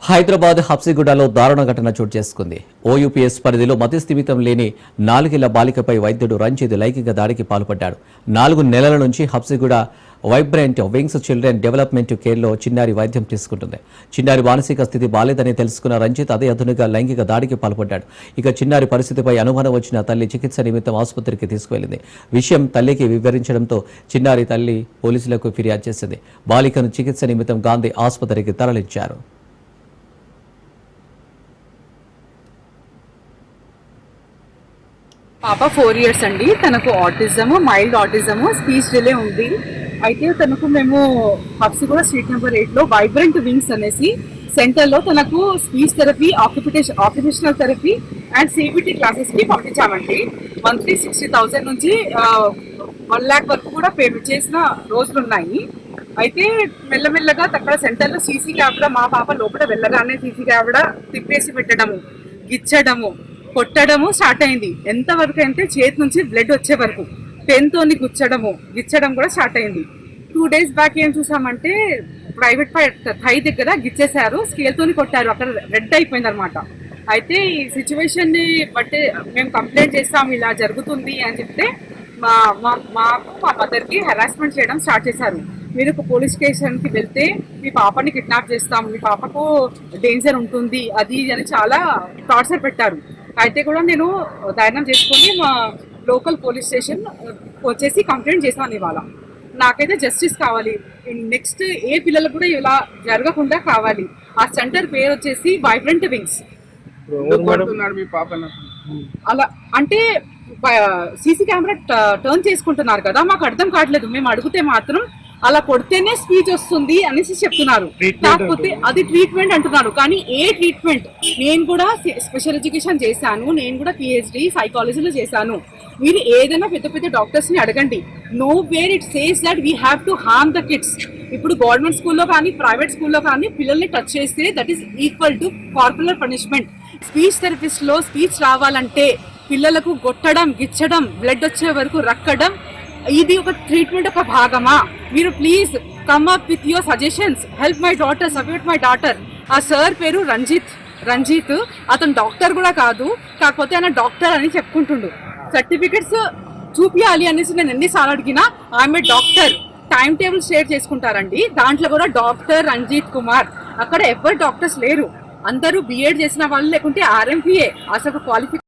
హైదరాబాద్ హబ్సిగూడలో దారుణ ఘటన చోటు చేసుకుంది. ఓయూపీఎస్ పరిధిలో మతిస్థిమితం లేని 4 ఏళ్ల బాలికపై వైద్యుడు రంజిత్ లైంగిక దాడికి పాల్పడ్డాడు. 4 నెలల నుంచి Habsiguda vibrant wings children development కేర్లో చిన్నారి వైద్యం తీసుకుంటుంది. చిన్నారి మానసిక స్థితి బాలేదని తెలుసుకున్న రంజిత్ అదే అదునుగా లైంగిక దాడికి పాల్పడ్డాడు. ఇక చిన్నారి పరిస్థితిపై అనుమానం వచ్చిన తల్లి చికిత్స నిమిత్తం ఆసుపత్రికి తీసుకువెళ్లింది. విషయం తల్లికి వివరించడంతో చిన్నారి తల్లి పోలీసులకు ఫిర్యాదు చేసింది. బాలికను చికిత్స నిమిత్తం గాంధీ ఆసుపత్రికి తరలించారు. పాప 4 years అండి. తనకు autism, mild autism, speech delay ఉంది. అయితే తనకు మేము హబ్సిగూడ స్ట్రీట్ నెంబర్ 8లో వైబ్రెంట్ వింగ్స్ అనేసి సెంటర్లో తనకు speech therapy, occupational therapy and CBT క్లాసెస్కి పంపించామండి. మంత్లీ 60,000 నుంచి 1 lakh వరకు కూడా పేమెంట్ చేసిన రోజులు ఉన్నాయి. అయితే మెల్లమెల్లగా అక్కడ సెంటర్లో సీసీ కెమెరా, మా పాప లోపల వెళ్ళగానే సీసీ కెమెరా తిప్పేసి పెట్టడము, గిచ్చడము, కొట్టడము స్టార్ట్ అయింది. ఎంతవరకు అంటే చేతి నుంచి బ్లడ్ వచ్చే వరకు పెన్తోని గిచ్చడం కూడా స్టార్ట్ అయింది. 2 days బ్యాక్ ఏం చూసామంటే ప్రైవేట్ థై దగ్గర గిచ్చేశారు, స్కేల్తోని కొట్టారు, అక్కడ రెడ్ అయిపోయింది అనమాట. అయితే ఈ సిచ్యువేషన్ని బట్టి మేము కంప్లైంట్ చేస్తాం, ఇలా జరుగుతుంది అని చెప్తే మా మదర్కి హెరాస్మెంట్ చేయడం స్టార్ట్ చేశారు. మీరు ఒక పోలీస్ స్టేషన్కి వెళ్తే మీ పాపని కిడ్నాప్ చేస్తాం, మీ పాపకు డేంజర్ ఉంటుంది, అది అని చాలా టార్చర్ పెట్టారు. అయితే కూడా నేను ధైర్యం చేసుకొని మా లోకల్ పోలీస్ స్టేషన్ వచ్చేసి కంప్లైంట్ చేశాను. ఇవాళ నాకైతే జస్టిస్ కావాలి. నెక్స్ట్ ఏ పిల్లలకు కూడా ఇలా జరగకుండా కావాలి. ఆ సెంటర్ పేరు వచ్చేసి వైబ్రెంట్ వింగ్స్. అలా అంటే సీసీ కెమెరా టర్న్ చేసుకుంటున్నారు కదా, మాకు అర్థం కావట్లేదు. మేము అడిగితే మాత్రం అలా కొడితేనే స్పీచ్ వస్తుంది అనేసి చెప్తున్నారు. కాకపోతే అది ట్రీట్మెంట్ అంటున్నారు, కానీ ఏ ట్రీట్మెంట్? నేను కూడా స్పెషల్ ఎడ్యుకేషన్ చేశాను, నేను కూడా పిహెచ్డి సైకాలజీలో చేశాను. మీరు ఏదైనా పెద్ద పెద్ద డాక్టర్స్ని అడగండి, nowhere it says that we have to harm the kids. ఇప్పుడు గవర్నమెంట్ స్కూల్లో కానీ ప్రైవేట్ స్కూల్లో కానీ పిల్లల్ని టచ్ చేస్తే that is equal to corporal punishment. Speech థెరపిస్ట్లో స్పీచ్ రావాలంటే పిల్లలకు కొట్టడం, గిచ్చడం, బ్లడ్ వచ్చే వరకు రక్కడం, ఇది ఒక ట్రీట్మెంట్ ఒక భాగమా? మీరు please come up with your suggestions, help my daughter, support my daughter. ఆ సార్ పేరు రంజిత్. అతను డాక్టర్ కూడా కాదు, కాకపోతే ఆయన డాక్టర్ అని చెప్పుకుంటుండు. సర్టిఫికెట్స్ చూపించాలి అనేసి నేను ఎన్నిసార్లు అడిగినా ఆమె డాక్టర్, టైం టేబుల్ షేర్ చేసుకుంటారండి. దాంట్లో కూడా డాక్టర్ రంజిత్ కుమార్, అక్కడ ఎవరు డాక్టర్స్ లేరు, అందరూ బిఎడ్ చేసిన వాళ్ళు, లేకుంటే ఆర్ఎంపీఏ. అసలు క్వాలిఫికేషన్